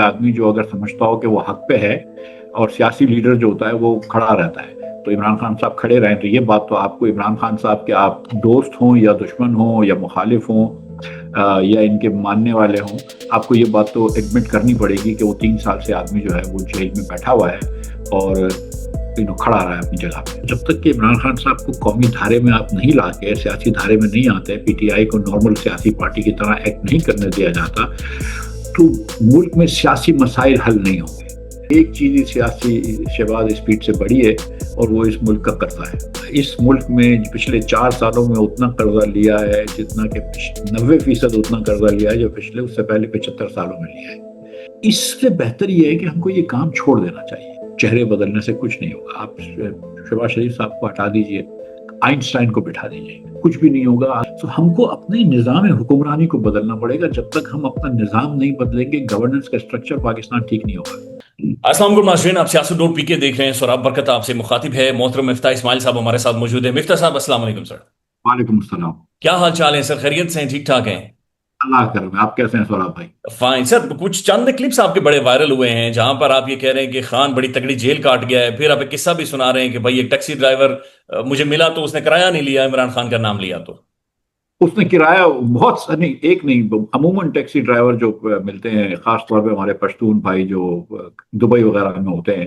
آدمی جو اگر سمجھتا ہو کہ وہ حق پہ ہے اور سیاسی لیڈر جو ہوتا ہے وہ کھڑا رہتا ہے، تو عمران خان صاحب کھڑے رہیں، تو یہ بات تو آپ کو عمران خان صاحب کے آپ دوست ہوں یا دشمن ہوں یا مخالف ہوں یا ان کے ماننے والے ہوں، آپ کو یہ بات تو ایڈمٹ کرنی پڑے گی کہ وہ 3 سال سے آدمی جو ہے وہ جیل میں بیٹھا ہوا ہے اور کھڑا رہا ہے اپنی جگہ پہ۔ جب تک کہ عمران خان صاحب کو قومی دھارے میں آپ نہیں لا کے، سیاسی دھارے میں نہیں آتے، پی ٹی آئی کو نارمل سیاسی پارٹی کی طرح ایکٹ نہیں کرنے دیا جاتا، تو ملک میں سیاسی مسائل حل نہیں ہوں گے۔ ایک چیز سیاسی شہباز اسپیڈ سے بڑی ہے اور وہ اس ملک کا قرضہ ہے۔ اس ملک میں پچھلے 4 سالوں میں اتنا قرضہ لیا ہے جتنا کہ 90% اتنا قرضہ لیا ہے جو پچھلے اس سے پہلے 75 سالوں میں لیا ہے۔ اس سے بہتر یہ ہے کہ ہم کو یہ کام چھوڑ دینا چاہیے۔ چہرے بدلنے سے کچھ نہیں ہوگا۔ آپ شہباز شریف صاحب کو ہٹا دیجئے، آئنسٹائن کو بٹھا دیجئے، کچھ بھی نہیں ہوگا۔ تو ہم کو اپنے نظام حکمرانی کو بدلنا پڑے گا۔ جب تک ہم اپنا نظام نہیں بدلیں گے، گورننس کا اسٹرکچر پاکستان ٹھیک نہیں ہوگا۔ السلام علیکم ناظرین، آپ سیاست ڈوٹ پی کے دیکھ رہے ہیں۔ سوراب برکت آپ سے مخاطب ہے۔ محترم مفتاح اسماعیل صاحب ہمارے ساتھ موجود ہیں۔ مفتاح صاحب السلام علیکم سر۔ وعلیکم السلام۔ کیا حال چال ہے سر؟ خیریت سے ہیں؟ ٹھیک ٹھاک ہیں؟ اللہ کرم ہے۔ آپ کیسے ہیں سوراب بھائی؟ فائن سر۔ کچھ چند کلپس آپ کے بڑے وائرل ہوئے ہیں جہاں پر آپ یہ کہہ رہے ہیں کہ خان بڑی تگڑی جیل کاٹ گیا ہے، پھر آپ ایک قصہ بھی سنا رہے ہیں کہ بھائی ایک ٹیکسی ڈرائیور مجھے ملا تو اس نے کرایہ نہیں لیا، عمران خان کا نام لیا تو اس نے کرایہ بہت نہیں، ایک نہیں، عموماً ٹیکسی ڈرائیور جو ملتے ہیں، خاص طور پہ ہمارے پشتون بھائی جو دبئی وغیرہ میں ہوتے ہیں،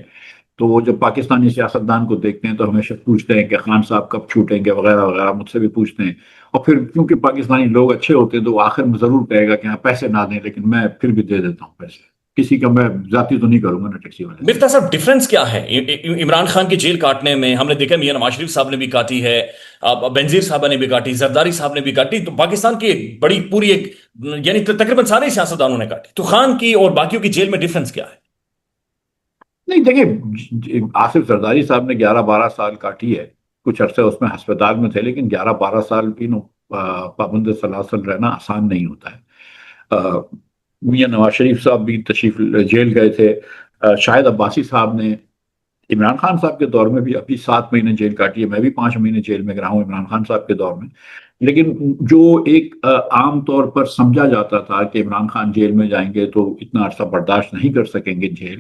تو وہ جب پاکستانی سیاستدان کو دیکھتے ہیں تو ہمیشہ پوچھتے ہیں کہ خان صاحب کب چھوٹیں گے وغیرہ وغیرہ، مجھ سے بھی پوچھتے ہیں۔ اور پھر کیونکہ پاکستانی لوگ اچھے ہوتے ہیں تو وہ آخر میں ضرور کہے گا کہ ہاں پیسے نہ دیں لیکن میں پھر بھی دے دیتا ہوں پیسے۔ کسی کا میں ذاتی تو نہیں کروں گا نا ٹیکسی والے۔ مفتاح صاحب ڈیفرنس کیا ہے عمران خان کی جیل کاٹنے میں؟ ہم نے دیکھا میاں نواز شریف صاحب نے بھی کاٹی ہے، بینظیر صاحبہ نے بھی کاٹی، زرداری صاحب نے بھی کاٹی، تو پاکستان کی ایک بڑی پوری ایک یعنی تقریباً سارے سیاستدانوں نے کاٹی، تو خان کی اور باقیوں کی جیل میں ڈیفرنس کیا ہے؟ نہیں دیکھیں، آصف زرداری صاحب نے 11-12 سال کاٹی ہے، کچھ عرصے اس میں ہسپتال میں تھے، لیکن 11-12 سال پابند سلاسل رہنا آسان نہیں ہوتا ہے۔ میاں نواز شریف صاحب بھی تشریف جیل گئے تھے، شاہد عباسی صاحب نے عمران خان صاحب کے دور میں بھی ابھی 7 مہینے جیل کاٹی ہے، میں بھی 5 مہینے جیل میں گیا ہوں عمران خان صاحب کے دور میں۔ لیکن جو ایک عام طور پر سمجھا جاتا تھا کہ عمران خان جیل میں جائیں گے تو اتنا عرصہ برداشت نہیں کر سکیں گے جیل،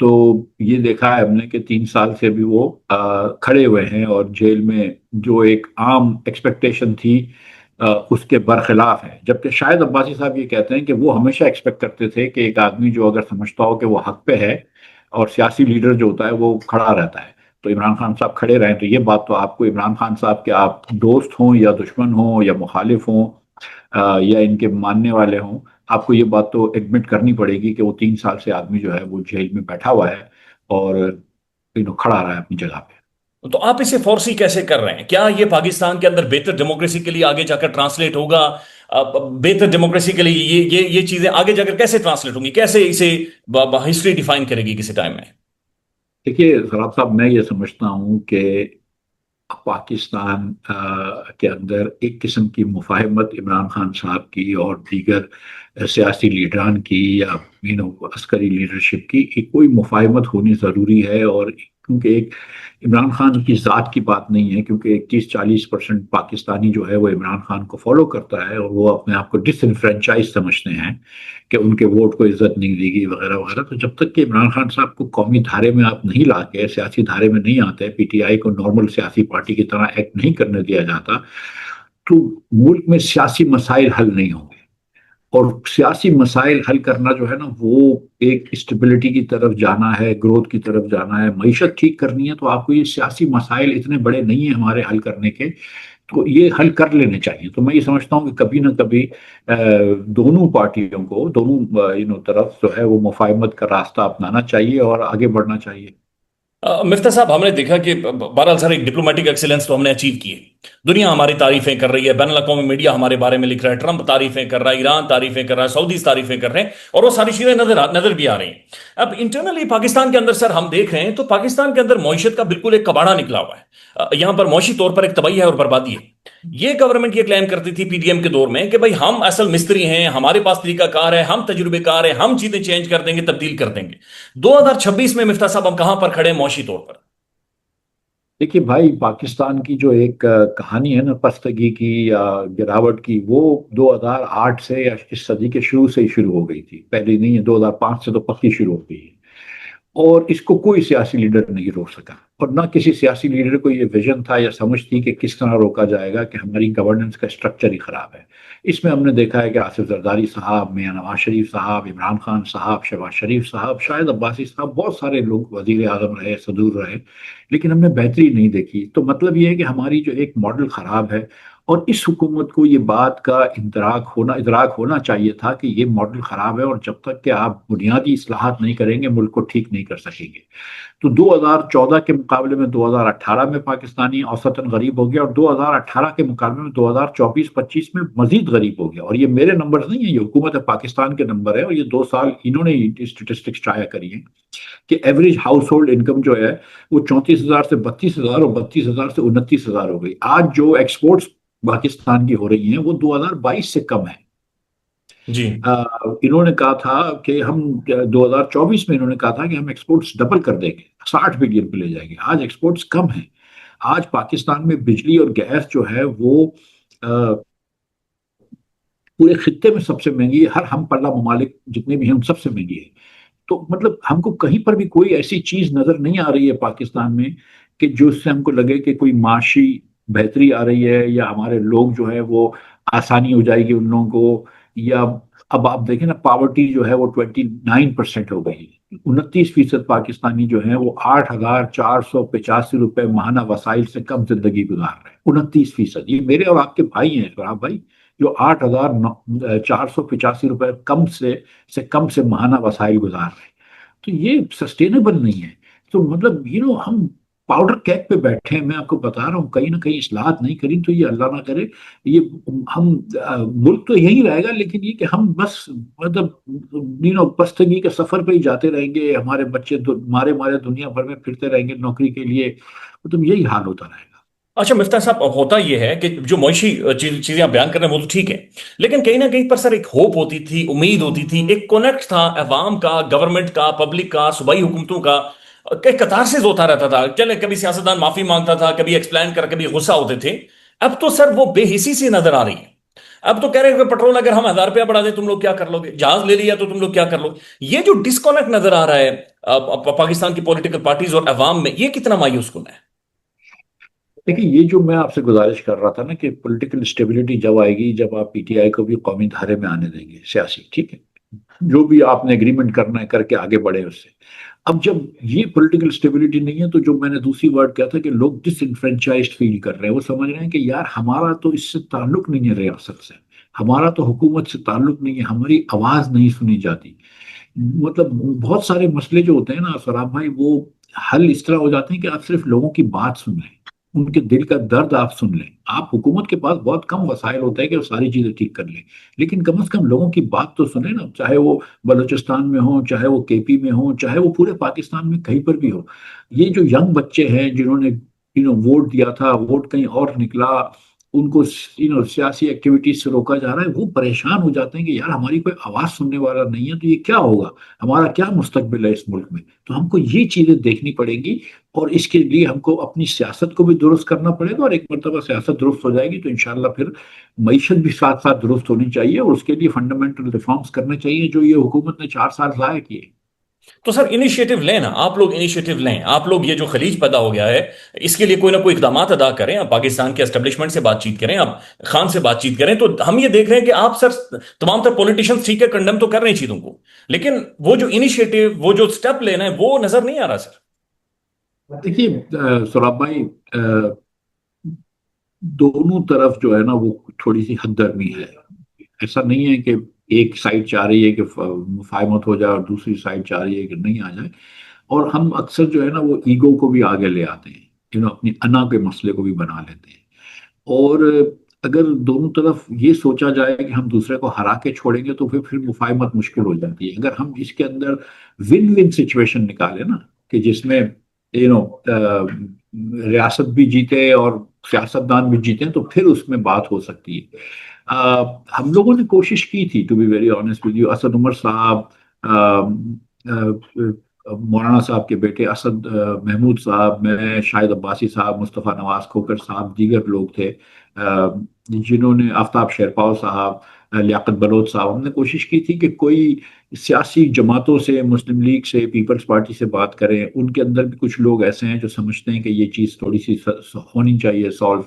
تو یہ دیکھا ہے ہم نے کہ 3 سال سے بھی وہ کھڑے ہوئے ہیں اور جیل میں جو ایک عام ایکسپیکٹیشن تھی اس کے برخلاف ہے۔ جبکہ شاہد عباسی صاحب یہ کہتے ہیں کہ وہ ہمیشہ ایکسپیکٹ کرتے تھے کہ ایک آدمی جو اگر سمجھتا ہو کہ وہ حق پہ ہے اور سیاسی لیڈر جو ہوتا ہے وہ کھڑا رہتا ہے، تو عمران خان صاحب کھڑے رہیں، تو یہ بات تو آپ کو عمران خان صاحب کے آپ دوست ہوں یا دشمن ہوں یا مخالف ہوں یا ان کے ماننے والے ہوں، آپ کو یہ بات تو ایڈمٹ کرنی پڑے گی کہ وہ 3 سال سے آدمی جو ہے وہ جیل میں بیٹھا ہوا ہے اور کھڑا رہا ہے اپنی جگہ پہ۔ تو آپ اسے فورسی کیسے کر رہے ہیں؟ کیا یہ پاکستان کے اندر بہتر ڈیموکریسی کے لیے آگے جا کر ٹرانسلیٹ ہوگا؟ بہتر ڈیموکریسی کے لیے یہ چیزیں آگے جا کر کیسے ٹرانسلیٹ ہوں گی؟ کیسے اسے ہسٹری ڈیفائن کرے گی کسی ٹائم میں؟ دیکھیے سراب صاحب، میں یہ سمجھتا ہوں کہ پاکستان کے اندر ایک قسم کی مفاہمت عمران خان صاحب کی اور دیگر سیاسی لیڈران کی یا عسکری لیڈرشپ کی کوئی مفاہمت ہونی ضروری ہے، اور کیونکہ ایک عمران خان کی ذات کی بات نہیں ہے، کیونکہ 30-40% پاکستانی جو ہے وہ عمران خان کو فالو کرتا ہے اور وہ اپنے آپ کو ڈس انفرینچائز سمجھتے ہیں کہ ان کے ووٹ کو عزت نہیں دی گئی وغیرہ وغیرہ۔ تو جب تک کہ عمران خان صاحب کو قومی دھارے میں آپ نہیں لا کے، سیاسی دھارے میں نہیں آتے، پی ٹی آئی کو نارمل سیاسی پارٹی کی طرح ایکٹ نہیں کرنے دیا جاتا، تو ملک میں سیاسی مسائل حل نہیں ہوں گے۔ اور سیاسی مسائل حل کرنا جو ہے نا، وہ ایک اسٹیبلٹی کی طرف جانا ہے، گروتھ کی طرف جانا ہے، معیشت ٹھیک کرنی ہے، تو آپ کو یہ سیاسی مسائل اتنے بڑے نہیں ہیں ہمارے حل کرنے کے، تو یہ حل کر لینے چاہیے۔ تو میں یہ سمجھتا ہوں کہ کبھی نہ کبھی دونوں پارٹیوں کو، دونوں طرف جو ہے وہ مفاہمت کا راستہ اپنانا چاہیے اور آگے بڑھنا چاہیے۔ مفتاح صاحب، ہم نے دیکھا کہ بہرحال سر ایک ڈپلومیٹک ایکسیلنس تو ہم نے اچیو کی ہے، دنیا ہماری تعریفیں کر رہی ہے، بین الاقوامی میڈیا ہمارے بارے میں لکھ رہا ہے، ٹرمپ تعریفیں کر رہا ہے، ایران تعریفیں کر رہا ہے، سعودیز تعریفیں کر رہے ہیں، اور وہ ساری چیزیں نظر بھی آ رہی ہیں۔ اب انٹرنلی پاکستان کے اندر سر ہم دیکھ رہے ہیں تو پاکستان کے اندر معیشت کا بالکل ایک کباڑا نکلا ہوا ہے، یہاں پر معاشی طور پر ایک تباہی ہے اور بربادی ہے۔ یہ گورنمنٹ یہ کلیم کرتی تھی پی ڈی ایم کے دور میں کہ بھائی ہم اصل مستری ہیں، ہمارے پاس طریقہ کار ہے، ہم تجربے کار ہیں، ہم چیزیں چینج کر دیں گے، تبدیل کر دیں گے۔ 2026 میں مفتاح صاحب ہم کہاں پر کھڑے ہیں معاشی طور پر؟ دیکھیے بھائی، پاکستان کی جو ایک کہانی ہے نا پختگی کی یا گراوٹ کی، وہ 2008 سے یا اس صدی کے شروع سے ہی شروع ہو گئی تھی، پہلے نہیں ہے، 2005 سے تو پکی شروع ہو گئی ہے۔ اور اس کو کوئی سیاسی لیڈر نہیں روک سکا، اور نہ کسی سیاسی لیڈر کو یہ ویژن تھا یا سمجھ تھی کہ کس طرح روکا جائے گا، کہ ہماری گورننس کا اسٹرکچر ہی خراب ہے۔ اس میں ہم نے دیکھا ہے کہ آصف زرداری صاحب، میاں نواز شریف صاحب، عمران خان صاحب، شہباز شریف صاحب، شاہد عباسی صاحب، بہت سارے لوگ وزیر اعظم رہے، صدور رہے، لیکن ہم نے بہتری نہیں دیکھی۔ تو مطلب یہ ہے کہ ہماری جو ایک ماڈل خراب ہے، اور اس حکومت کو یہ بات کا ادراک ہونا چاہیے تھا کہ یہ ماڈل خراب ہے، اور جب تک کہ آپ بنیادی اصلاحات نہیں کریں گے ملک کو ٹھیک نہیں کر سکیں گے۔ تو 2014 کے مقابلے میں 2018 میں پاکستانی اوسطاً غریب ہو گیا، اور 2018 کے مقابلے میں 2024-25 میں مزید غریب ہو گیا۔ اور یہ میرے نمبر نہیں ہیں، یہ حکومت پاکستان کے نمبر ہے، اور یہ 2 سال انہوں نے اسٹیٹسٹکس شائع کری ہیں کہ ایوریج ہاؤس ہولڈ انکم جو ہے وہ 34,000 سے 32,000 اور 32,000 سے 29,000 ہو گئی۔ آج جو ایکسپورٹس پاکستان کی ہو رہی ہیں وہ 2022 سے کم ہے۔ جی انہوں نے کہا تھا کہ ہم 2024 میں انہوں نے کہا تھا کہ ہم ایکسپورٹس ڈبل کر دیں گے، 60 بلین پہ لے جائیں گے۔ آج ایکسپورٹس کم ہیں۔ آج پاکستان میں بجلی اور گیس جو ہے وہ پورے خطے میں سب سے مہنگی ہے، ہر ہم پلہ ممالک جتنے بھی ہیں ان سب سے مہنگی ہے۔ تو مطلب ہم کو کہیں پر بھی کوئی ایسی چیز نظر نہیں آ رہی ہے پاکستان میں کہ جو اس سے ہم کو لگے کہ کوئی معاشی بہتری آ رہی ہے، یا ہمارے لوگ جو ہے وہ آسانی ہو جائے گی ان لوگوں کو۔ یا اب آپ دیکھیں نا، پاورٹی جو ہے وہ 29% ہو گئی ہے، 29% پاکستانی جو ہیں وہ 8,485 روپے ماہانہ وسائل سے کم زندگی گزار رہے ہیں۔ 29%، یہ میرے اور آپ کے بھائی ہیں فرحان بھائی، جو 8,485 روپے کم سے ماہانہ وسائل گزار رہے ہیں۔ تو یہ سسٹینیبل نہیں ہے۔ تو مطلب ہم پاؤڈر کیک پہ بیٹھے ہیں، میں آپ کو بتا رہا ہوں، کہیں نہ کہیں اصلاحات نہیں کری تو یہ اللہ نہ کرے، یہ ہم ملک تو یہی رہے گا، لیکن یہ کہ ہم بس مطلب پستگی کے سفر پہ ہی جاتے رہیں گے، ہمارے بچے مارے مارے دنیا بھر میں پھرتے رہیں گے نوکری کے لیے، مطلب یہی حال ہوتا رہے گا۔ اچھا مفتاح صاحب، اب ہوتا یہ ہے کہ جو معاشی چیزیں آپ بیان کر رہے ہیں وہ تو ٹھیک ہے، لیکن کہیں نہ کہیں پر سر ایک ہوپ ہوتی تھی، امید ہوتی تھی، ایک کونیکٹ تھا عوام کا، گورنمنٹ کا، پبلک کا، صوبائی حکومتوں کا، کہ کتارسز ہوتا رہتا تھا، چلے کبھی سیاستدان معافی مانگتا تھا، کبھی ایکسپلین کر، کبھی غصہ ہوتے تھے۔ اب تو سر وہ بے حسی سی نظر آ رہی ہے۔ اب تو کہہ رہے ہیں کہ پیٹرول اگر ہم 1,000 روپیہ بڑھا دیں تم لوگ کیا کر لو گے، جہاز لے لیا تو تم لوگ کیا کر لو گے۔ یہ جو ڈسکونیکٹ نظر آ رہا ہے پاکستان کی پولیٹیکل پارٹیز اور عوام میں، یہ کتنا مایوس کن ہے؟ دیکھیں، یہ جو میں آپ سے گزارش کر رہا تھا نا کہ پولیٹیکل اسٹیبلٹی جب آئے گی، جب آپ پی ٹی آئی کو بھی قومی دھارے میں آنے دیں گے سیاسی، ٹھیک ہے، جو بھی آپ نے اگریمنٹ کرنا ہے کر کے آگے بڑھے اس سے۔ اب جب یہ پولیٹیکل اسٹیبلٹی نہیں ہے تو جو میں نے دوسری ورڈ کیا تھا کہ لوگ ڈس انفرینچائزڈ فیل کر رہے ہیں، وہ سمجھ رہے ہیں کہ یار ہمارا تو اس سے تعلق نہیں ہے، ریاست سے ہمارا تو حکومت سے تعلق نہیں ہے، ہماری آواز نہیں سنی جاتی۔ مطلب بہت سارے مسئلے جو ہوتے ہیں نا فرحان بھائی، وہ حل اس طرح ہو جاتے ہیں کہ آپ صرف لوگوں کی بات سن لیں، ان کے دل کا درد آپ سن لیں۔ آپ حکومت کے پاس بہت کم وسائل ہوتے ہیں کہ وہ ساری چیزیں ٹھیک کر لیں، لیکن کم از کم لوگوں کی بات تو سنیں نا، چاہے وہ بلوچستان میں ہو، چاہے وہ کے پی میں ہو، چاہے وہ پورے پاکستان میں کہیں پر بھی ہو۔ یہ جو ینگ بچے ہیں جنہوں نے ووٹ دیا تھا، ووٹ کہیں اور نکلا، ان کو سیاسی ایکٹیویٹیز سے روکا جا رہا ہے، وہ پریشان ہو جاتے ہیں کہ یار ہماری کوئی آواز سننے والا نہیں ہے، تو یہ کیا ہوگا، ہمارا کیا مستقبل ہے اس ملک میں۔ تو ہم کو یہ چیزیں دیکھنی پڑیں گی، اور اس کے لیے ہم کو اپنی سیاست کو بھی درست کرنا پڑے گا، اور ایک مرتبہ سیاست درست ہو جائے گی تو انشاءاللہ پھر معیشت بھی ساتھ ساتھ درست ہونی چاہیے، اور اس کے لیے فنڈامنٹل ریفارمز کرنے چاہیے جو یہ حکومت نے 4 سال ضائع کیے۔ تو سر انیشیٹو لیں نا، آپ لوگ انیشیٹو لیں، آپ لوگ یہ جو خلیج پیدا ہو گیا ہے اس کے لیے کوئی نہ کوئی اقدامات ادا کریں، آپ پاکستان کے اسٹیبلشمنٹ سے بات چیت کریں، آپ خان سے بات چیت کریں۔ تو ہم یہ دیکھ رہے ہیں کہ آپ سر تمام تر پولیٹیشنز ٹھیک ہے کنڈم تو کر رہے ہیں چیزوں کو، لیکن وہ جو انیشیٹو، وہ جو سٹیپ لینا ہے وہ نظر نہیں آ رہا سر۔ دیکھیے سراب بھائی، دونوں طرف جو ہے نا وہ تھوڑی سی حد درمی ہے۔ ایسا نہیں ہے کہ ایک سائڈ چاہ رہی ہے کہ مفاہمت ہو جائے اور دوسری سائڈ چاہ رہی ہے کہ نہیں آ جائے، اور ہم اکثر جو ہے نا وہ ایگو کو بھی آگے لے آتے ہیں، اپنی انا کے مسئلے کو بھی بنا لیتے ہیں۔ اور اگر دونوں طرف یہ سوچا جائے کہ ہم دوسرے کو ہرا کے چھوڑیں گے تو پھر مفاہمت مشکل ہو جاتی ہے۔ اگر ہم اس کے اندر ون ون سچویشن نکالے نا، کہ جس میں ریاست بھی جیتے اور سیاستدان بھی جیتے، تو پھر اس میں بات ہو سکتی ہے۔ ہم لوگوں نے کوشش کی تھی، to be very honest with you, Asad Umar صاحب، مولانا صاحب کے بیٹے اسد محمود صاحب، میں، شاہد عباسی صاحب، مصطفیٰ نواز کھوکر صاحب، دیگر لوگ تھے جنہوں نے، آفتاب شیرپاؤ صاحب، لیاقت بلوچ صاحب، ہم نے کوشش کی تھی کہ کوئی سیاسی جماعتوں سے، مسلم لیگ سے، پیپلز پارٹی سے بات کریں. ان کے اندر بھی کچھ لوگ ایسے ہیں جو سمجھتے ہیں کہ یہ چیز تھوڑی سی ہونی چاہیے سالو.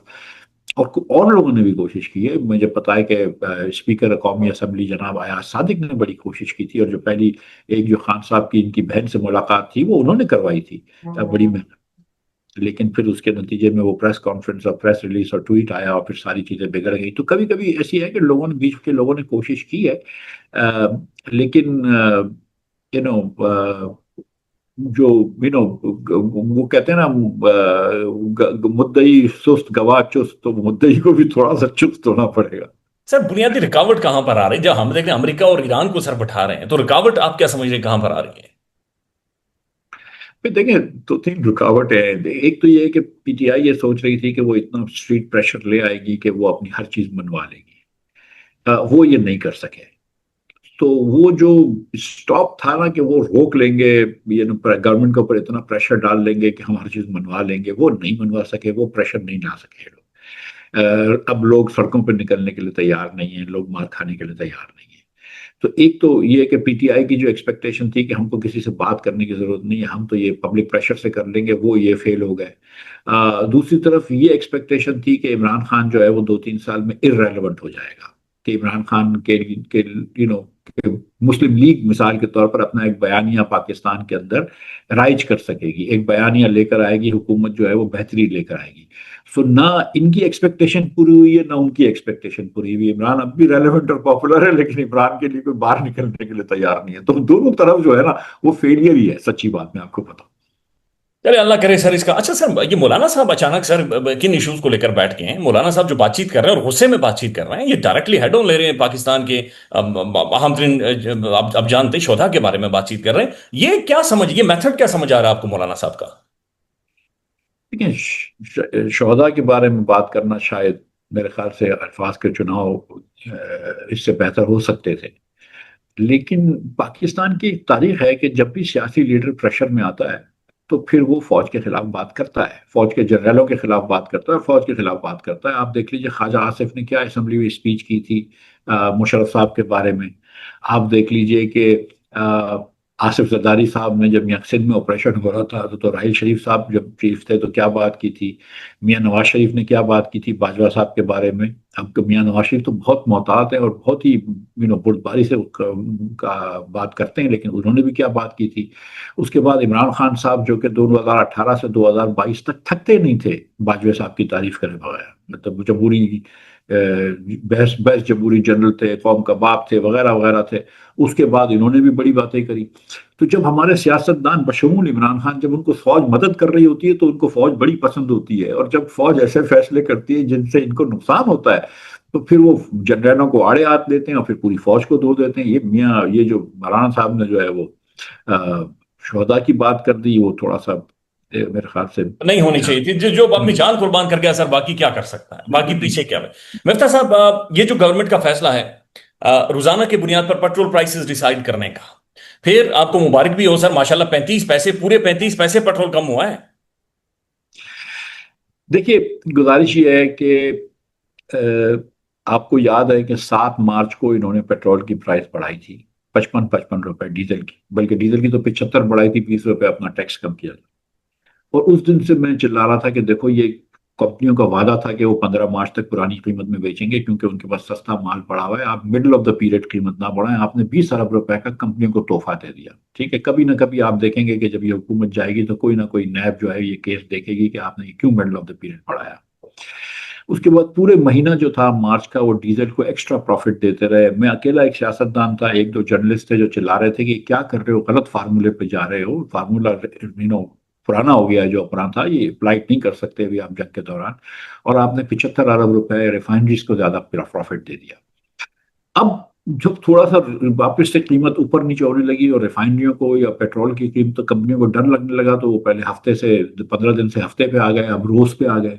اور لوگوں نے بھی کوشش کی ہے. مجھے پتا ہے کہ اسپیکر قومی اسمبلی جناب ایاز صادق نے بڑی کوشش کی تھی، اور جو پہلی ایک جو خان صاحب کی ان کی بہن سے ملاقات تھی وہ انہوں نے کروائی تھی بڑی محنت. لیکن پھر اس کے نتیجے میں وہ پریس کانفرنس اور پریس ریلیز اور ٹویٹ آیا اور پھر ساری چیزیں بگڑ گئی. تو کبھی کبھی ایسی ہے کہ لوگوں نے، بیچ کے لوگوں نے کوشش کی ہے، لیکن یو نو جو یو نو وہ کہتے ہیں نا، مدعی سست گواہ چست، تو مدعی کو بھی تھوڑا سا چست ہونا پڑے گا. سر بنیادی رکاوٹ کہاں پر آ رہی ہے؟ جب ہم دیکھ رہے ہیں امریکہ اور ایران کو سر بٹھا رہے ہیں، تو رکاوٹ آپ کیا سمجھ رہے ہیں کہاں پر آ رہی ہے؟ پھر دیکھیں، دو تین رکاوٹیں ہیں. ایک تو یہ ہے کہ پی ٹی آئی یہ سوچ رہی تھی کہ وہ اتنا اسٹریٹ پریشر لے آئے گی کہ وہ اپنی ہر چیز منوا لے گی. وہ یہ نہیں کر سکے. تو وہ جو اسٹاپ تھا نا کہ وہ روک لیں گے، گورنمنٹ کے اوپر اتنا پریشر ڈال لیں گے کہ ہم ہر چیز منوا لیں گے، وہ نہیں منوا سکے، وہ پریشر نہیں ڈال سکے لوگ. اب لوگ سڑکوں پہ نکلنے کے لیے تیار نہیں ہیں، لوگ مار کھانے کے لیے تیار نہیں ہیں. تو ایک تو یہ کہ پی ٹی آئی کی جو ایکسپیکٹیشن تھی کہ ہم کو کسی سے بات کرنے کی ضرورت نہیں ہے، ہم تو یہ پبلک پریشر سے کر لیں گے، وہ یہ فیل ہو گئے. دوسری طرف یہ ایکسپیکٹیشن تھی کہ عمران خان جو ہے وہ 2-3 سال میں ارریلیونٹ ہو جائے گا، کہ عمران خان کے یو نو مسلم لیگ مثال کے طور پر اپنا ایک بیانیہ پاکستان کے اندر رائج کر سکے گی، ایک بیانیہ لے کر آئے گی، حکومت جو ہے وہ بہتری لے کر آئے گی. سو نہ ان کی ایکسپیکٹیشن پوری ہوئی ہے، نہ ان کی ایکسپیکٹیشن پوری ہوئی. عمران اب بھی ریلیونٹ اور پاپولر ہے، لیکن عمران کے لیے کوئی باہر نکلنے کے لیے تیار نہیں ہے. تو دونوں طرف جو ہے نا وہ فیلئر ہی ہے، سچی بات میں آپ کو بتاؤں. چلے اللہ کرے سر اس کا. اچھا سر، یہ مولانا صاحب اچانک سر کن ایشوز کو لے کر بیٹھ گئے ہیں؟ مولانا صاحب جو بات چیت کر رہے ہیں اور غصے میں بات چیت کر رہے ہیں، یہ ڈائریکٹلی ہیڈ آن لے رہے ہیں پاکستان کے اہم ترین، اب جانتے ہیں، شہدا کے بارے میں بات چیت کر رہے ہیں. یہ کیا سمجھ، یہ میتھڈ کیا سمجھ آ رہا ہے آپ کو مولانا صاحب کا؟ دیکھیں، شہداء کے بارے میں بات کرنا شاید میرے خیال سے الفاظ کے چناؤ اس سے بہتر ہو سکتے تھے. لیکن پاکستان کی ایک تاریخ ہے کہ جب بھی سیاسی لیڈر پریشر میں آتا ہے تو پھر وہ فوج کے خلاف بات کرتا ہے، فوج کے جنرلوں کے خلاف بات کرتا ہے، فوج کے خلاف بات کرتا ہے. آپ دیکھ لیجئے خواجہ آصف نے کیا اسمبلی میں اسپیچ کی تھی مشرف صاحب کے بارے میں. آپ دیکھ لیجئے کہ آصف زرداری صاحب نے جب یہاں سندھ میں آپریشن ہو رہا تھا تو راحیل شریف صاحب جب چیف تھے تو کیا بات کی تھی. میاں نواز شریف نے کیا بات کی تھی باجوہ صاحب کے بارے میں. اب میاں نواز شریف تو بہت محتاط ہیں اور بہت ہی بردباری سے کا بات کرتے ہیں، لیکن انہوں نے بھی کیا بات کی تھی. اس کے بعد عمران خان صاحب جو کہ 2018 سے 2022 تک تھکتے نہیں تھے باجوہ صاحب کی تعریف کرے بغیر، مطلب جمہوری بحث بحث جمہوری جنرل تھے، قوم کا باپ تھے، وغیرہ وغیرہ تھے. اس کے بعد انہوں نے بھی بڑی باتیں کری. تو جب ہمارے سیاستدان بشمول عمران خان، جب ان کو فوج مدد کر رہی ہوتی ہے تو ان کو فوج بڑی پسند ہوتی ہے، اور جب فوج ایسے فیصلے کرتی ہے جن سے ان کو نقصان ہوتا ہے تو پھر وہ جنرلوں کو آڑے ہاتھ لیتے ہیں اور پھر پوری فوج کو دھو دیتے ہیں. یہ جو مولانا صاحب نے جو ہے وہ شہداء کی بات کر دی، وہ تھوڑا سا میرے خیال سے نہیں ہونی چاہیے تھی. جو اپنی جان قربان کر گیا سر، باقی کیا کر سکتا ہے؟ باقی پیچھے کیا ہے؟ مفتہ صاحب، یہ جو گورنمنٹ کا فیصلہ ہے روزانہ کی بنیاد پر پیٹرول پرائسز ڈیسائیڈ کرنے کا، پھر آپ کو مبارک بھی ہو سر، ماشاءاللہ 35 پیسے، پورے 35 پیسے پیٹرول کم ہوا ہے. دیکھیے، گزارش یہ ہے کہ آپ کو یاد ہے کہ 7 مارچ کو انہوں نے پیٹرول کی پرائس بڑھائی تھی 55 روپے ڈیزل کی، بلکہ ڈیزل کی تو 75 بڑھائی تھی، 20 روپے اپنا ٹیکس کم کیا تھا. اور اس دن سے میں چلا رہا تھا کہ دیکھو یہ کمپنیوں کا وعدہ تھا کہ وہ 15 مارچ تک پرانی قیمت میں بیچیں گے کیونکہ ان کے پاس سستا مال پڑا ہوا ہے. آپ مڈل آف دا پیریڈ قیمت نہ بڑھائیں. آپ نے 20 ارب روپے کا کمپنیوں کو تحفہ دے دیا. ٹھیک ہے، کبھی نہ کبھی آپ دیکھیں گے کہ جب یہ حکومت جائے گی تو کوئی نہ کوئی نیب جو ہے یہ کیس دیکھے گی کہ آپ نے یہ کیوں مڈل آف دا پیریڈ بڑھایا. اس کے بعد پورے مہینہ جو تھا مارچ کا وہ ڈیزل کو ایکسٹرا پروفٹ دیتے رہے. میں اکیلا ایک سیاستدان تھا، ایک دو جرنلسٹ تھے جو چلا رہے تھے کہ کیا کر رہے ہو، غلط فارمولے پہ جا رہے ہو، فارمولا پرانا ہو گیا، جو اپنا تھا یہ اپلائٹ نہیں کر سکتے ابھی آپ جنگ کے دوران. اور آپ نے 75 ارب روپے ریفائنریز کو زیادہ پروفٹ دے دیا. اب جب تھوڑا سا واپس سے قیمت اوپر نیچے ہونے لگی اور ریفائنریوں کو یا پیٹرول کی قیمت کمپنیوں کو ڈر لگنے لگا تو وہ پہلے ہفتے سے 15 دن سے ہفتے پہ آ گئے، اب روز پہ آ گئے.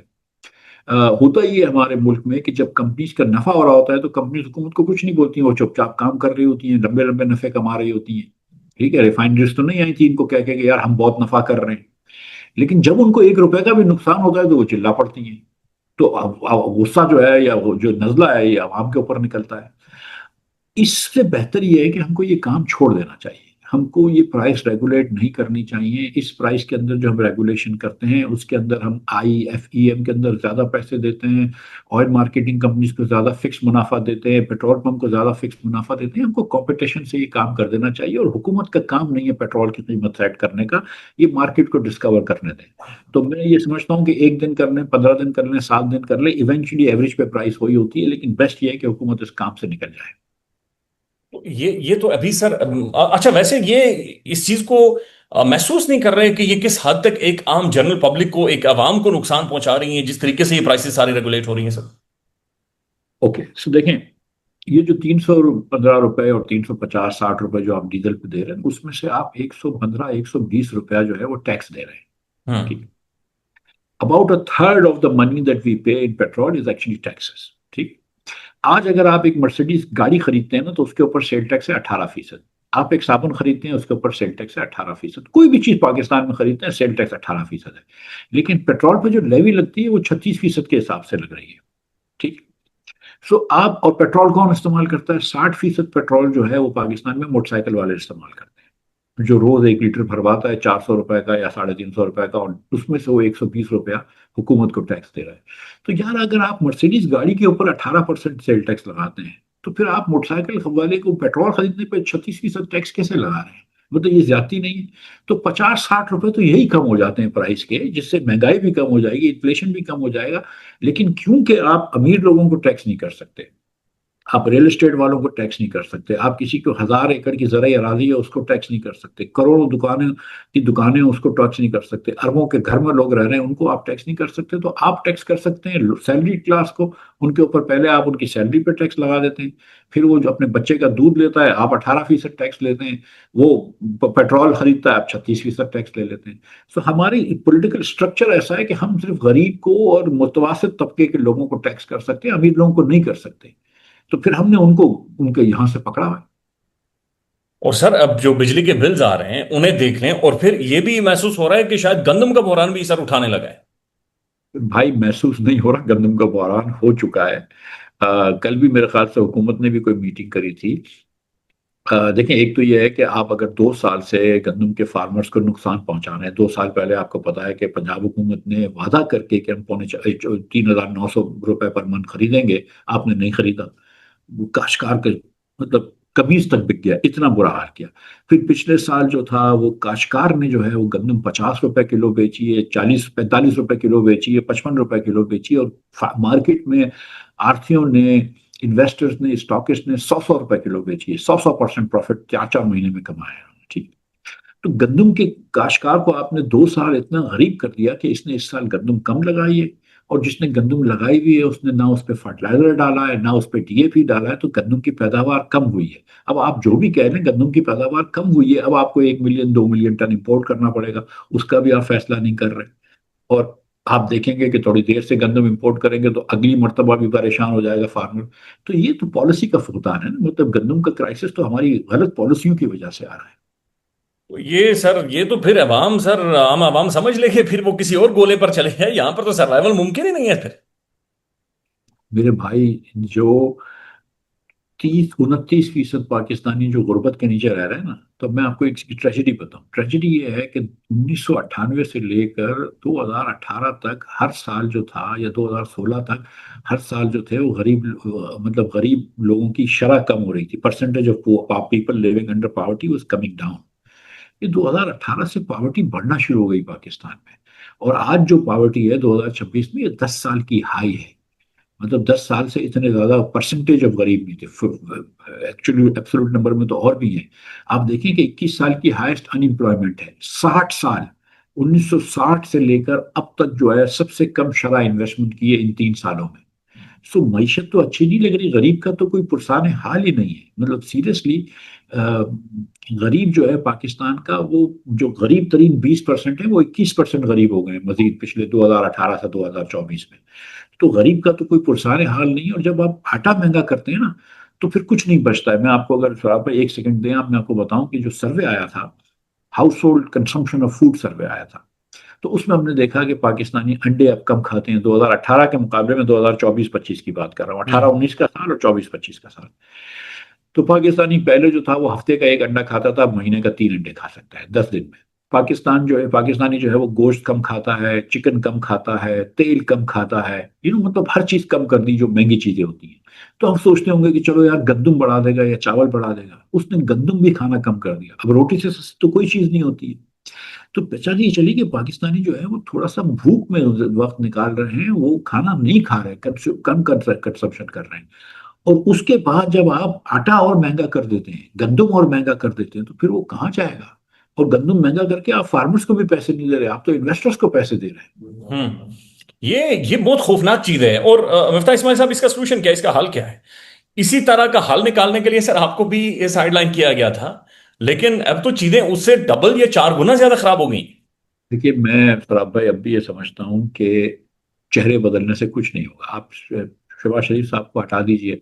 ہوتا ہی ہے ہمارے ملک میں کہ جب کمپنیز کا نفع ہو رہا ہوتا ہے تو کمپنیز حکومت کو کچھ نہیں بولتی ہیں، وہ چپ چاپ کام کر رہی ہوتی ہیں، لمبے لمبے نفع کما رہی ہوتی ہیں. ٹھیک ہے، ریفائنریز تو نہیں آئی تھی ان کو کہہ کے کہ یار ہم بہت نفع کر رہے ہیں، لیکن جب ان کو 1 روپے کا بھی نقصان ہوتا ہے تو وہ چلا پڑتی ہیں. تو اب غصہ جو ہے یا وہ جو نزلہ ہے یہ عوام کے اوپر نکلتا ہے. اس سے بہتر یہ ہے کہ ہم کو یہ کام چھوڑ دینا چاہیے. ہم کو یہ پرائس ریگولیٹ نہیں کرنی چاہیے. اس پرائس کے اندر جو ہم ریگولیشن کرتے ہیں اس کے اندر ہم IFEM کے اندر زیادہ پیسے دیتے ہیں، آئل مارکیٹنگ کمپنیز کو زیادہ فکس منافع دیتے ہیں، پیٹرول پمپ کو زیادہ فکس منافع دیتے ہیں. ہم کو کمپٹیشن سے یہ کام کر دینا چاہیے، اور حکومت کا کام نہیں ہے پیٹرول کی قیمت سیٹ کرنے کا، یہ مارکیٹ کو ڈسکور کرنے دیں. تو میں یہ سمجھتا ہوں کہ 1 دن کر لیں، 15 دن کر لیں، 7 دن کر لیں، ایونچولی ایوریج پہ پرائس وہی ہوتی ہے، لیکن بیسٹ یہ ہے کہ حکومت اس کام سے نکل جائے. یہ تو ابھی سر، اچھا ویسے یہ اس چیز کو محسوس نہیں کر رہے کہ یہ کس حد تک ایک عام جنرل پبلک کو، ایک عوام کو نقصان پہنچا رہی ہیں جس طریقے سے یہ پرائسز ساری ریگولیٹ ہو رہی ہیں سر؟ اوکے سو دیکھیں، یہ جو 315 روپے اور 350-60 روپے جو آپ ڈیزل پہ دے رہے ہیں، اس میں سے آپ 115-120 روپیہ جو ہے وہ ٹیکس دے رہے ہیں. ہوں. ٹھیک. About a third of the money that we pay in petrol is actually taxes. ٹھیک. آج اگر آپ ایک مرسیڈیز گاڑی خریدتے ہیں نا تو اس کے اوپر سیل ٹیکس ہے 18%. آپ ایک صابن خریدتے ہیں اس کے اوپر سیل ٹیکس ہے 18%. کوئی بھی چیز پاکستان میں خریدتے ہیں سیل ٹیکس 18% ہے. لیکن پیٹرول پہ جو لیوی لگتی ہے وہ 36% کے حساب سے لگ رہی ہے. ٹھیک. سو آپ، اور پیٹرول کون استعمال کرتا ہے؟ 60% پیٹرول جو ہے وہ پاکستان میں موٹر سائیکل والے استعمال کرتے ہیں، جو روز 1 لیٹر بھرواتا ہے 400 روپے کا یا 350 روپے کا، اور اس میں سے وہ 120 روپیہ حکومت کو ٹیکس دے رہا ہے. تو یار اگر آپ مرسیڈیز گاڑی کے اوپر 18% سیل ٹیکس لگاتے ہیں تو پھر آپ موٹر سائیکل والے کو پیٹرول خریدنے پہ 36% ٹیکس کیسے لگا رہے ہیں؟ مطلب یہ زیادتی نہیں ہے؟ تو 50-60 روپے تو یہی کم ہو جاتے ہیں پرائس کے، جس سے مہنگائی بھی کم ہو جائے گی، انفلیشن بھی کم ہو جائے گا. لیکن کیونکہ آپ امیر لوگوں کو ٹیکس نہیں کر سکتے، آپ ریل اسٹیٹ والوں کو ٹیکس نہیں کر سکتے، آپ کسی کو 1000 ایکڑ کی زرعی اراضی ہے اس کو ٹیکس نہیں کر سکتے، کروڑوں دکانیں اس کو ٹیکس نہیں کر سکتے، اربوں کے گھر میں لوگ رہ رہے ہیں ان کو آپ ٹیکس نہیں کر سکتے. تو آپ ٹیکس کر سکتے ہیں سیلری کلاس کو، ان کے اوپر پہلے آپ ان کی سیلری پہ ٹیکس لگا دیتے ہیں، پھر وہ جو اپنے بچے کا دودھ لیتا ہے آپ 18% ٹیکس لیتے ہیں، وہ پیٹرول خریدتا ہے آپ 36% ٹیکس لے لیتے ہیں. سو ہماری پولیٹیکل اسٹرکچر ایسا ہے کہ ہم صرف غریب کو اور متوسط طبقے کے لوگوں کو ٹیکس کر سکتے ہیں، امیر لوگوں کو نہیں کر سکتے. تو پھر ہم نے ان کو ان کے یہاں سے پکڑا ہوا ہے. اور سر اب جو بجلی کے بلز آ رہے ہیں انہیں دیکھ لیں، اور پھر یہ بھی محسوس ہو رہا ہے کہ شاید گندم کا بحران بھی سر اٹھانے لگا ہے. بھائی محسوس نہیں ہو رہا، گندم کا بحران ہو چکا ہے. کل بھی میرے خیال سے حکومت نے بھی کوئی میٹنگ کری تھی. دیکھیں، ایک تو یہ ہے کہ آپ اگر 2 سال سے گندم کے فارمرز کو نقصان پہنچا رہے ہیں، 2 سال پہلے آپ کو پتا ہے کہ پنجاب حکومت نے وعدہ کر کے کہ ہم 3,900 روپے پر من خریدیں گے، آپ نے نہیں خریدا. وہ کاشتکار کا مطلب قمیض تک بک گیا، اتنا برا حال کیا. پھر پچھلے سال جو تھا وہ کاشتکار نے جو ہے وہ گندم 50 روپے کلو بیچی ہے، 45 روپے کلو بیچی ہے، 55 روپے کلو بیچی ہے، اور مارکیٹ میں آڑھتیوں نے، انویسٹرز نے، اسٹاکسٹ نے 100 روپے کلو بیچی ہے. 100% پروفٹ 4 4 مہینے میں کمایا ہے. ٹھیک. تو گندم کے کاشتکار کو آپ نے 2 سال اتنا غریب کر دیا کہ اس نے اس سال گندم کم لگائی ہے، اور جس نے گندم لگائی ہوئی ہے اس نے نہ اس پہ فرٹیلائزر ڈالا ہے نہ اس پہ DAP ڈالا ہے، تو گندم کی پیداوار کم ہوئی ہے. اب آپ جو بھی کہہ لیں گندم کی پیداوار کم ہوئی ہے، اب آپ کو 1 ملین 2 ملین ٹن امپورٹ کرنا پڑے گا، اس کا بھی آپ فیصلہ نہیں کر رہے. اور آپ دیکھیں گے کہ تھوڑی دیر سے گندم امپورٹ کریں گے تو اگلی مرتبہ بھی پریشان ہو جائے گا فارمر. تو یہ تو پالیسی کا فقدان ہے نا، مطلب گندم کا کرائسس تو ہماری غلط پالیسیوں کی وجہ سے آ رہا ہے. تو یہ سر، یہ تو پھر عوام سر، عام عوام سمجھ لے کہ پھر وہ کسی اور گولے پر چلے ہیں، یہاں پر تو سروائیول ممکن ہی نہیں ہے پھر. میرے بھائی، جو 30-29% پاکستانی جو غربت کے نیچے رہ رہے ہیں نا، تو میں آپ کو ایک ٹریجڈی بتاؤں. ٹریجڈی یہ ہے کہ 1998 سے لے کر 2018 تک ہر سال جو تھا، یا 2016 تک ہر سال جو تھے وہ مطلب غریب لوگوں کی شرح کم ہو رہی تھی. Percentage of people living under poverty was coming down. یہ 2018 سے پاورٹی بڑھنا شروع ہو گئی پاکستان میں، اور آج جو پاورٹی ہے 2026 میں، یہ 10 سال کی ہائی ہے. مطلب 10 سال سے اتنے زیادہ پرسنٹیج آف غریب نہیں تھے. ایکچولی ایبسولوٹ نمبر میں تو اور بھی ہیں. آپ دیکھیں کہ 21 سال کی ہائیسٹ ان امپلائمنٹ ہے. 60 سال، 1960 سے لے کر اب تک جو ہے سب سے کم شرح انویسٹمنٹ کی ہے ان 3 سالوں میں. سو معیشت تو اچھی نہیں لگ رہی، غریب کا تو کوئی پرسان حال ہی نہیں ہے. مطلب سیریسلی غریب جو ہے پاکستان کا، وہ جو غریب ترین 20% ہے وہ 21% غریب ہو گئے ہیں مزید پچھلے 2018 سے 2024 میں. تو غریب کا تو کوئی پرسان حال نہیں ہے. اور جب آپ آٹا مہنگا کرتے ہیں نا، تو پھر کچھ نہیں بچتا ہے. میں آپ کو اگر آپ ایک سیکنڈ دیں آپ، میں آپ کو بتاؤں کہ جو سروے آیا تھا، household consumption of food survey آیا تھا، تو اس میں ہم نے دیکھا کہ پاکستانی انڈے اب کم کھاتے ہیں 2018 کے مقابلے میں. 2024-25 کی بات کر رہا ہوں، 18-19 کا سال اور 24-25 کا سال. تو پاکستانی پہلے جو تھا وہ ہفتے کا ایک انڈا کھاتا تھا، مہینے کا 3 انڈے کھا سکتا ہے 10 دن میں. پاکستانی جو ہے وہ گوشت کم کھاتا ہے، چکن کم کھاتا ہے، تیل کم کھاتا ہے، مطلب ہر چیز کم کر دی جو مہنگی چیزیں ہوتی ہیں. تو ہم سوچتے ہوں گے کہ چلو یار گندم بڑھا دے گا یا چاول بڑھا دے گا. اس نے گندم بھی کھانا کم کر دیا. اب روٹی سے سستی تو کوئی چیز نہیں ہوتی ہے. تو پہچان یہ چلی کہ پاکستانی جو ہے وہ تھوڑا سا بھوک میں وقت نکال رہے ہیں، وہ کھانا نہیں کھا رہے، کم کنسپشن کر رہے ہیں. اور اس کے بعد جب آپ آٹا اور مہنگا کر دیتے ہیں، گندم اور مہنگا کر دیتے ہیں، تو پھر وہ کہاں جائے گا؟ اور گندم مہنگا کر کے آپ فارمرز کو بھی پیسے نہیں دے رہے، آپ تو انویسٹرز کو پیسے دے رہے ہیں. ہوں یہ بہت خوفناک چیز ہے. اور مفتاح اسماعیل صاحب، اس کا سولوشن کیا ہے، اس کا حل کیا ہے؟ اسی طرح کا حل نکالنے کے لیے سر آپ کو بھی یہ سائڈ لائن کیا گیا تھا، لیکن اب تو چیزیں اس سے ڈبل یا 4 گنا زیادہ خراب ہو گئی. دیکھیے میں فراب بھائی اب بھی یہ سمجھتا ہوں کہ چہرے بدلنے سے کچھ نہیں ہوگا. آپ شہباز شریف صاحب کو ہٹا دیجئے،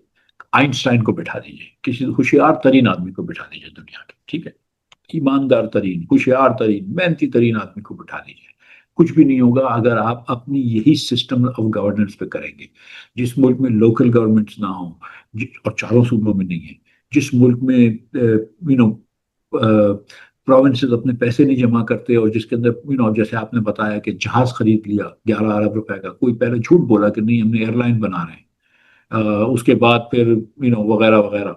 آئنسٹائن کو بٹھا دیجئے، کسی ہوشیار ترین آدمی کو بٹھا دیجئے دنیا کے، ٹھیک ہے، ایماندار ترین، ہوشیار ترین، محنتی ترین آدمی کو بٹھا دیجئے. کچھ بھی نہیں ہوگا اگر آپ اپنی یہی سسٹم آف گورننس پہ کریں گے. جس ملک میں لوکل گورنمنٹس نہ ہوں، اور چاروں صوبوں میں نہیں ہے، جس ملک میں یو نو پروونسز اپنے پیسے نہیں جمع کرتے، اور جس کے اندر جیسے آپ نے بتایا کہ جہاز خرید لیا 11 ارب روپے کا، کوئی پہلے جھوٹ بولا کہ نہیں ہم نے ایئر لائن بنا رہے ہیں، اس کے بعد پھر وغیرہ وغیرہ.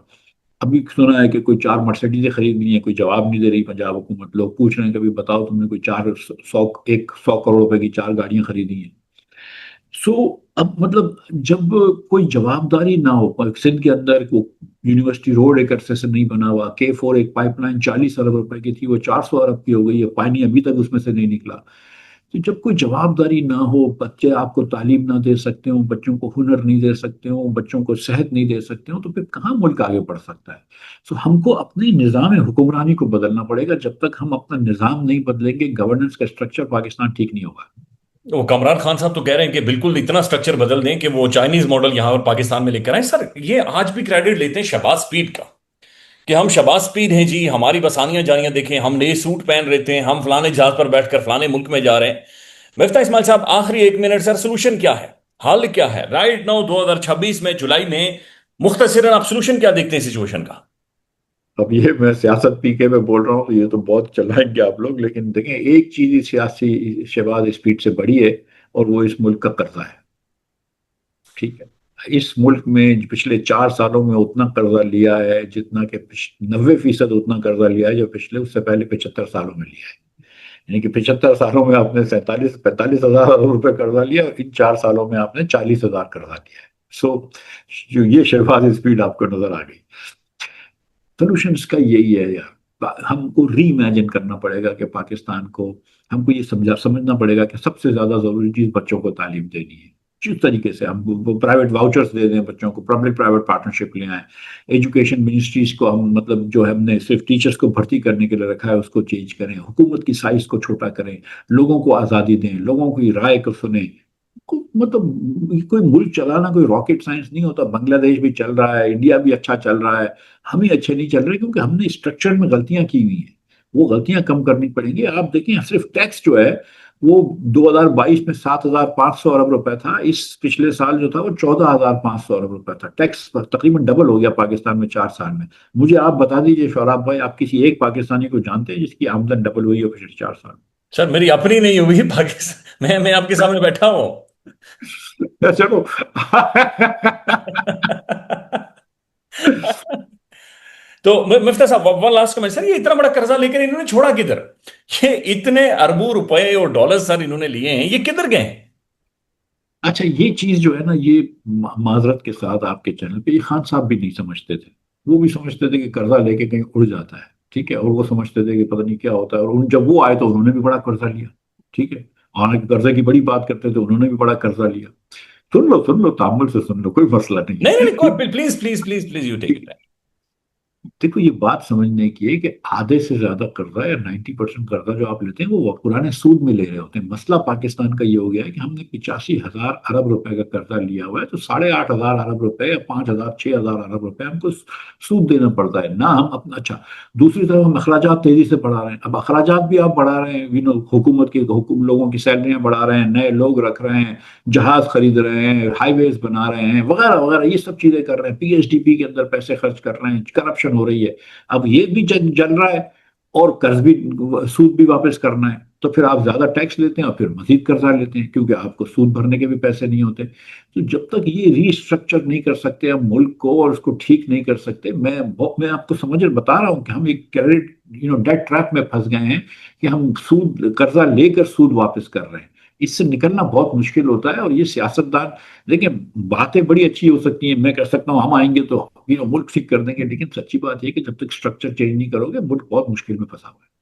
ابھی سنا ہے کہ کوئی 4 مرسیڈیزیں خرید لی ہیں، کوئی جواب نہیں دے رہی پنجاب حکومت. لوگ پوچھ رہے ہیں کہ بھی بتاؤ تم نے کوئی 100 کروڑ روپے کی 4 گاڑیاں خریدی ہیں. سو اب مطلب جب کوئی جواب داری نہ ہو، سندھ کے اندر یونیورسٹی روڈ ایک عرصے سے نہیں بنا ہوا، K4 ایک پائپ لائن 40 ارب روپے کی تھی، وہ 400 ارب کی ہو گئی ہے، پانی ابھی تک اس میں سے نہیں نکلا. تو جب کوئی جواب داری نہ ہو، بچے آپ کو تعلیم نہ دے سکتے ہوں، بچوں کو ہنر نہیں دے سکتے ہوں، بچوں کو صحت نہیں دے سکتے ہوں، تو پھر کہاں ملک آگے بڑھ سکتا ہے؟ سو ہم کو اپنے نظام حکمرانی کو بدلنا پڑے گا. جب تک ہم اپنا نظام نہیں بدلیں گے، گورننس کا اسٹرکچر پاکستان ٹھیک نہیں ہوگا. وہ کامران خان صاحب تو کہہ رہے ہیں کہ بالکل اتنا سٹرکچر بدل دیں کہ وہ چائنیز ماڈل یہاں اور پاکستان میں لے کر آئیں. سر یہ آج بھی کریڈٹ لیتے ہیں شہباز سپید کا کہ ہم شہباز سپید ہیں جی، ہماری بسانیاں جانیاں دیکھیں، ہم نئے سوٹ پہن رہے تھے، ہم فلانے جہاز پر بیٹھ کر فلانے ملک میں جا رہے ہیں. مفتاح اسماعیل صاحب آخری 1 منٹ سر، سولوشن کیا ہے، حل کیا ہے رائٹ نو 2026 میں جولائی میں؟ مختصراً آپ سولوشن کیا دیکھتے ہیں سچویشن کا؟ اب یہ میں سیاست پی کے میں بول رہا ہوں تو یہ تو بہت چلائیں گے آپ لوگ، لیکن دیکھیں ایک چیز ہی سیاسی شہباز اسپیڈ سے بڑی ہے، اور وہ اس ملک کا قرضہ ہے. ٹھیک ہے، اس ملک میں پچھلے 4 سالوں میں اتنا قرضہ لیا ہے جتنا کہ 90% اتنا قرضہ لیا ہے جو پچھلے اس سے پہلے 75 سالوں میں لیا ہے. یعنی کہ 75 سالوں میں آپ نے 45,000 روپے قرضہ لیا، اور ان 4 سالوں میں آپ نے 40,000 قرضہ لیا ہے. سو جو یہ شہباز اسپیڈ آپ کو نظر آ گئی. سولوشن اس کا یہی ہے یار، ہم کو ری امیجن کرنا پڑے گا کہ پاکستان کو، ہم کو یہ سمجھنا پڑے گا کہ سب سے زیادہ ضروری چیز بچوں کو تعلیم دینی ہے. جس طریقے سے ہم پرائیویٹ واؤچرز دے دیں بچوں کو، پبلک پرائیویٹ پارٹنرشپ لے آئیں، ایجوکیشن منسٹریز کو ہم مطلب جو ہم نے صرف ٹیچرز کو بھرتی کرنے کے لیے رکھا ہے اس کو چینج کریں، حکومت کی سائز کو چھوٹا کریں، لوگوں کو آزادی دیں، لوگوں کی رائے کو سنیں. مطلب کوئی ملک چلانا کوئی راکٹ سائنس نہیں ہوتا. بنگلہ دیش بھی چل رہا ہے، انڈیا بھی اچھا چل رہا ہے، ہم ہی اچھے نہیں چل رہے کیونکہ ہم نے اسٹرکچر میں غلطیاں کی ہوئی ہیں. وہ غلطیاں کم کرنی پڑیں گی. آپ دیکھیں صرف ٹیکس جو ہے وہ 2022 میں 7,500 ارب روپے تھا، اس پچھلے سال جو تھا وہ 14,500 ارب روپے تھا. ٹیکس تقریباً ڈبل ہو گیا پاکستان میں 4 سال میں. مجھے آپ بتا دیجئے شعراب بھائی، آپ کسی ایک پاکستانی کو جانتے ہیں جس کی آمدن ڈبل ہوئی ہے پچھلے 4 سال میں؟ سر میری اپنی نہیں ہوئی پاکستان میں آپ کے سامنے بیٹھا ہوں. چلو تو مفتاح صاحب ون لاسٹ کمنٹ سر، یہ اتنا بڑا قرضہ لے کر انہوں نے چھوڑا کدھر؟ یہ اتنے اربوں روپے اور ڈالر سر انہوں نے لیے ہیں، یہ کدھر گئے ہیں؟ اچھا یہ چیز جو ہے نا، یہ معذرت کے ساتھ آپ کے چینل پہ یہ خان صاحب بھی نہیں سمجھتے تھے. وہ بھی سمجھتے تھے کہ قرضہ لے کے کہیں اڑ جاتا ہے، ٹھیک ہے، اور وہ سمجھتے تھے کہ پتہ نہیں کیا ہوتا ہے. اور جب وہ آئے تو انہوں نے بھی بڑا قرضہ لیا، ٹھیک ہے، حالانکہ قرضے کی بڑی بات کرتے تھے، انہوں نے بھی بڑا قرضہ لیا. سن لو تامل سے سن لو، کوئی مسئلہ نہیں نہیں نہیں ہے. Please please please please you take it. دیکھو یہ بات سمجھنے کی ہے کہ آدھے سے زیادہ قرضہ یا 90% قرضہ جو آپ لیتے ہیں وہ پرانے سود میں لے رہے ہوتے ہیں. مسئلہ پاکستان کا یہ ہو گیا ہے کہ ہم نے 85,000 ارب روپے کا قرضہ لیا ہوا ہے، تو 8,500 ارب روپے یا 5,000 6,000 ارب روپے ہم کو سود دینا پڑتا ہے نا. ہم اپنا اچھا، دوسری طرف ہم اخراجات تیزی سے بڑھا رہے ہیں. اب اخراجات بھی آپ بڑھا رہے ہیں، حکومت کے لوگوں کی سیلریاں بڑھا رہے ہیں، نئے لوگ رکھ رہے ہیں، جہاز خرید رہے ہیں، ہائی ویز بنا رہے ہیں، وغیرہ وغیرہ، یہ سب چیزیں کر رہے ہیں. پی ایچ ڈی پی کے اندر پیسے خرچ کر رہے ہیں، کرپشن ہو رہی ہے. اب یہ بھی چل رہا ہے، اور قرض بھی، سود بھی واپس کرنا ہے. تو پھر آپ زیادہ ٹیکس لیتے ہیں اور پھر مزید قرضہ لیتے ہیں، کیونکہ آپ کو سود بھرنے کے بھی پیسے نہیں ہوتے. تو جب تک یہ ری اسٹرکچر نہیں کر سکتے ہم ملک کو، اور اس کو ٹھیک نہیں کر سکتے، میں آپ کو بتا رہا ہوں کہ ہم ایک کریڈٹ ڈیٹ ٹریپ میں پھنس گئے ہیں، کہ ہم قرضہ لے کر سود واپس کر رہے ہیں. اس سے نکلنا بہت مشکل ہوتا ہے. اور یہ سیاستدان، دیکھیں، باتیں بڑی اچھی ہو سکتی ہیں، میں کہہ سکتا ہوں ہم آئیں گے تو ملک ٹھیک کر دیں گے، لیکن سچی بات یہ ہے کہ جب تک اسٹرکچر چینج نہیں کرو گے، ملک بہت مشکل میں پھنسا ہوا ہے.